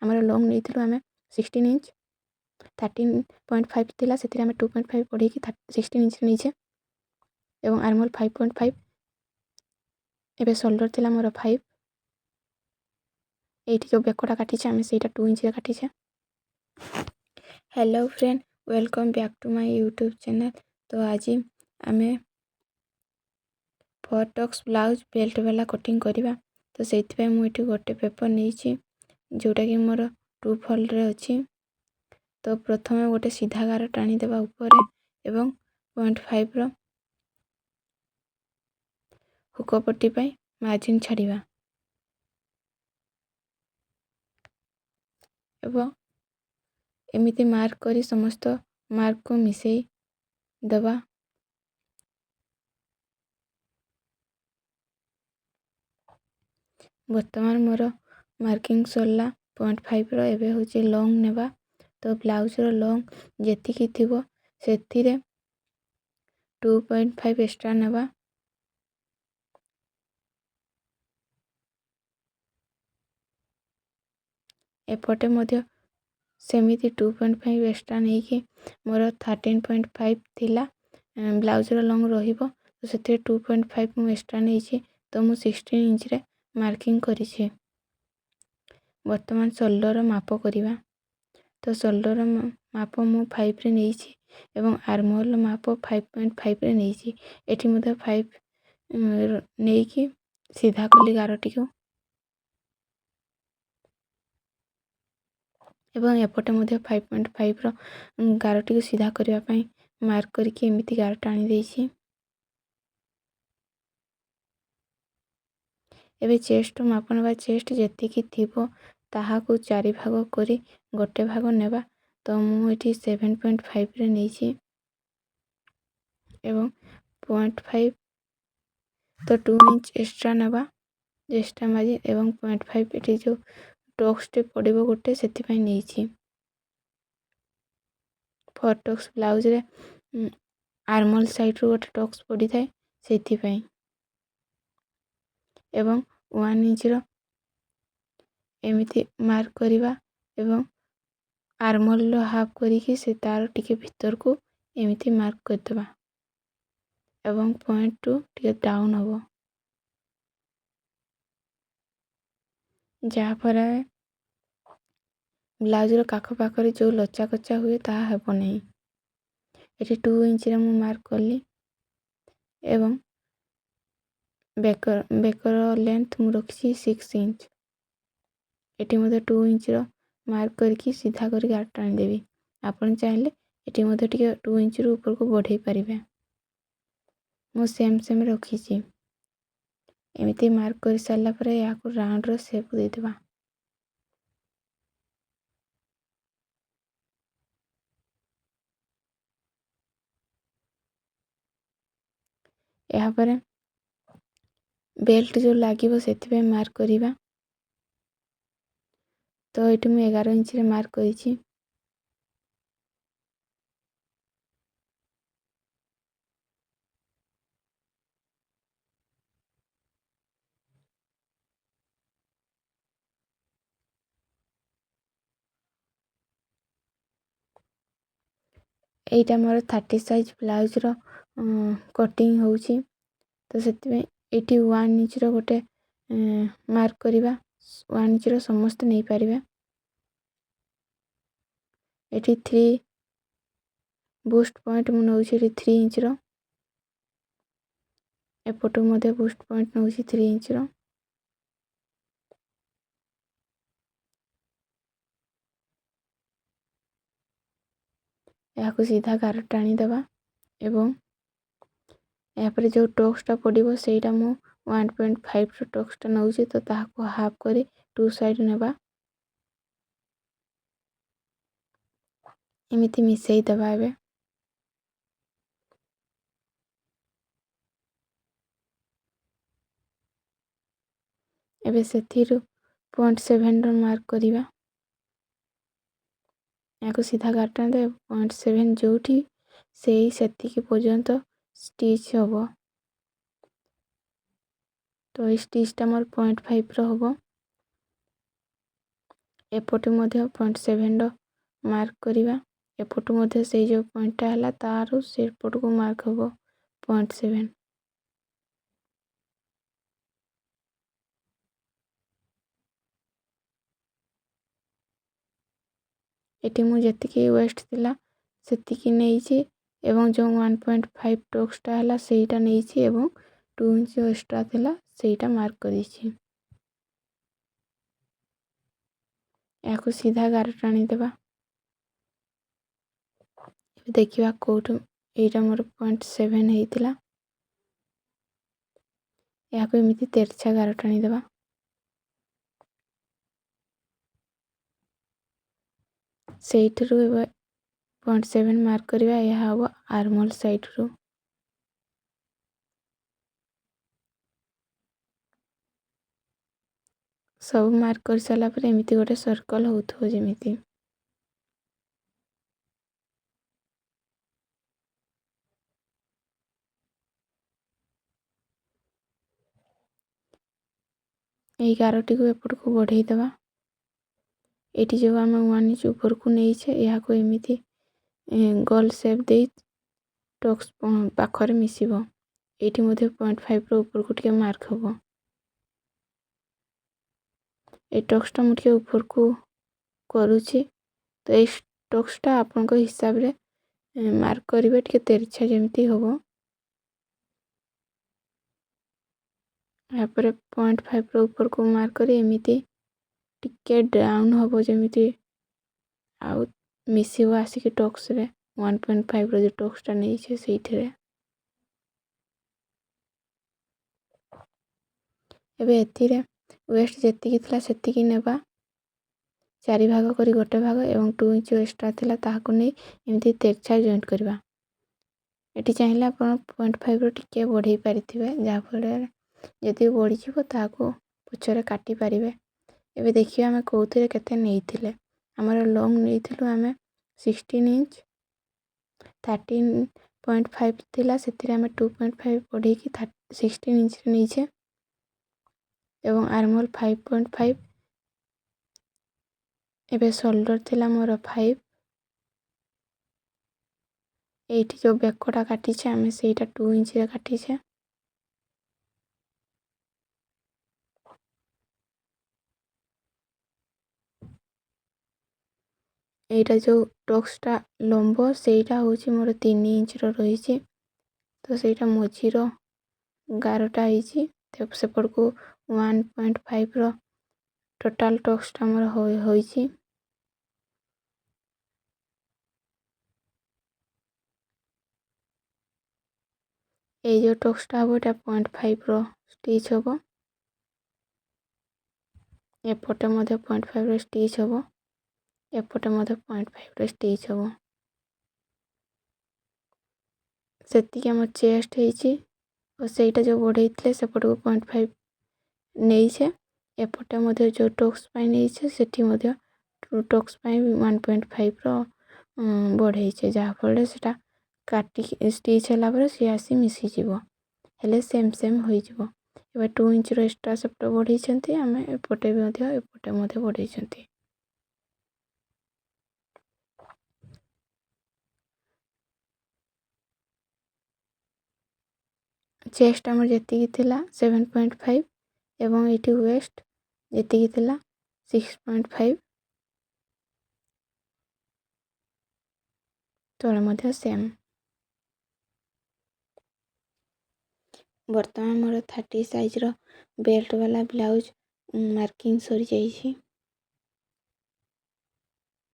आमर लंग नहीं आम 16 इंच 13.5 थिला से आम 2.5 बढ़े 16 इंच नहीं एवं आर्महोल 5.5 एवं शोल्डर थिला मोर 5 ये जो बेकटा काटी आम से 2 इंच काटी। Hello friend welcome back to my YouTube channel. तो आज आम फॉरटक्स ब्लाउज बेल्ट वाला कटिंग करवा। तो से मुझे गोटे पेपर नहीं जोटा कि मोर 2 फोल्ड रे अच्छी। तो प्रथम गोटे सीधा गार टाणी देवा ऊपर एवं 0.5 रो हुकपट्टी मार्जिन छाड़िबा एवं एमिति मार्क करी समस्त मार्क को मिसई दबा। वर्तमान मोर मार्किंग सरला 0.5 रो एबे होची लॉन्ग नेबा। तो ब्लाउज रो लॉन्ग जेतिकी थिबो सेथिरे 2.5 एक्स्ट्रा नेबा। एपटे मध्य सेमिति 2.5 एक्स्ट्रा नहीं कि मोर 13.5 थिला ब्लाउज रो लॉन्ग रहिबो। तो सेथिरे 2.5 मु एक्स्ट्रा नहीं तो मु 16 इंच रे मार्किंग करिछि। वर्तमान शोल्डर माप करिबा। तो शोल्डर माप मु 5 रे नहीं एवं आर्महोल माप 5.5 रे नहीं। एठी मध्य 5 नहीं कि सीधा कली गारटी को एवं एपटे मध्य 5.5 रो गारटी को सीधा करिवा पई मार्क करके एमिति गार टाणी देछि। एबे चेस्ट माप नेबा। चेस्ट जेतिकी थिबो ताहा को 4 भाग करी गोटे भाग नेबा। तो मु एठी 7.5 रे नहीं एवं 0.5 तो 2 इंच एक्स्ट्रा नेबा एक्स्ट्रा मार्जिन एवं 0.5 एठी जो टक्स टे पड़िबो गोटे सेति पई नहीं। फॉरटक्स ब्लाउज रे आर्महोल साइड रो गोटे टक्स पड़ी थाए सेति पई एवं 1 इंच रो एमिति मार्क करिबा एवं आर्महोल रो हाफ करिकि से तार टिके भीतर को एमिति मार्क करदबा एवं पॉइंट टू टिके डाउन हबो जहाँ पर ब्लाउज रो काख पाखरे जो लचा कचा हुए ताहा हेबो नहीं। एठी 2 इंच रे मु मार्क करली एवं बेकर लेंथ मु रखी 6 इंच। एठी मध्य 2 इंच रो मार्क करके सीधा कर गार टाणी देवी। आपण चाहिले एठी मध्य टिके 2 इंच रो ऊपर को बढ़ाई परिबे। मु सेम रखी एमिति मार्क कर सारला परे या को राउंड रो शेप दे देबा। यहाँ पर बेल्ट जो लागिबो सेति पे मार्क करिबा। तो एठी मु 11 इंच रे मार्क करिछि। एटा मोर 30 साइज ब्लाउज रो कटिंग होउछि। तो सेति पे एठी 1 इंच रो गोटे मार्क करिबा। 1 इंच रो समस्त नहीं पारिबा। एठी 3 बूस्ट पॉइंट मु नउछि एठी 3 इंच रो एपटो मध्य बूस्ट पॉइंट नउछि 3 इंच रो। याको सीधा गार टाणी देबा एवं यहाँ पर जो टक्सटा पड़िबो सेटा मु 1.5 रो टक्सटा नउछि। तो ताहाको हाफ करी 2 साइड नेबा एमिति मिसई दबा। एबे सेथिरु 0.7 रो मार्क करिबा। याको सीधा गारटा दे 0.7 जोठी सेही सेतिकी पर्यंत स्टिच हबो। तो स्टिचटा मोर 0.5 रो हबो एपटे मध्य 0.7 मार्क करिवा एपटू मध्य से जो पॉइंटा है तार से पट को मार्क हम 0.7 एटी मु जतिकी वेस्ट थिला सेतिकी नेइछि एवं जो 1.5 टॉक्सटा है सेटा नेइछि एवं 2 इंच एक्स्ट्रा थिला सेटा मार्क करिछि याकू सीधा गार टाणी देबा देखिवा कोठू एटा मोर 0.7 हेतिला याकू एमिति तेरछा गार टाणी देबा सेइठरू 0.7 मार्क करिवा यह हम आर्महोल साइड रू सब मार्क कर सारा पर एमिति गोटे सर्कल होथो जेमिति एई गारटी को एपट को बढ़ाई देबा एटी जो आम 1 इंच ऊपर को नहीं छे यह को एमिति गोल शेप दे टॉक्स पाखरे मिसिबो एटी मध्य 0.5 रो ऊपर को टिके मार्क हबो ए टॉक्सटा मु टिके ऊपर को करूची तो ए टॉक्सटा आपन को हिसाब रे मार्क करिवे टिके तेरछा जेमिति हबो यहाँ पर 0.5 रो ऊपर को मार्क करी एमिति टिके डाउन हबो जेमिति आउ मिसिबो आसिक टॉक्स रे 1.5 रो जो टॉक्सटा नहीं छे सेइठरे एबे एथिरे वेस्ट जेतिकी थिला सेतिकी नेबा 4 भाग करी गोटे भाग एवं 2 इंच एक्स्ट्रा थिला ताहाको नै एमिति तेरछा जॉइंट करबा एटी चाहिला आपण 0.5 रो टिके बढ़ाई पारिथिबे जा फळे जदि बढ़ी जिवो ताहाको पछरे काटी पारिबे एबे देखियो हमें कोउथिरे केते नेइथिले हमर लॉन्ग नेइथिलु हमें 16 इंच 13.5 थिला सेतिरे हमें 2.5 बढ़ाई की 16 इंच रे नेइछे एवं आर्महोल 5.5 एबे शोल्डर थिला मोर 5 एठी जो बेकोटा काटी छे हमें सेटा 2 इंच रे काटी छे एटा जो टॉक्सटा लंबो सेटा होची मोर 3 इंच रो रहिची तो सेटा मझीरो गारटा आइची ते सेपड़ को 1.5 रो टोटल टॉक्सटा मोर होईची ए जो टॉक्सटा हबो एटा 0.5 रो स्टिच हबो एपटे मध्य 0.5 रो स्टिच हबो एपटे मध्य 0.5 रो स्टिच हबो सेतिके हम चेस्ट हेची और सेटा जो बढ़ेइतले सेपट को 0.5 नहीं छे एपटे मध्य जो टॉक्स पाई नहीं छे सेठी मध्य टॉक्स पाई 1.5 रो बढ़ेइ छे जा फळे सेटा काटी स्टिच हला पर से आसी मिसी जिवो हेले सेम होई जिवो एबे 2 इंच रो एक्स्ट्रा सेपट बढ़ेइ छंती हमें एपटे मध्य बढ़ेइ छंती चेस्ट हमर जेतिकी थिला 7.5 एवं एटी वेस्ट जेतिकी थिला 6.5 तोला मध्य सेम बर्तमान मोर 30 साइज रो बेल्ट वाला ब्लाउज मार्किंग सरी जाइछि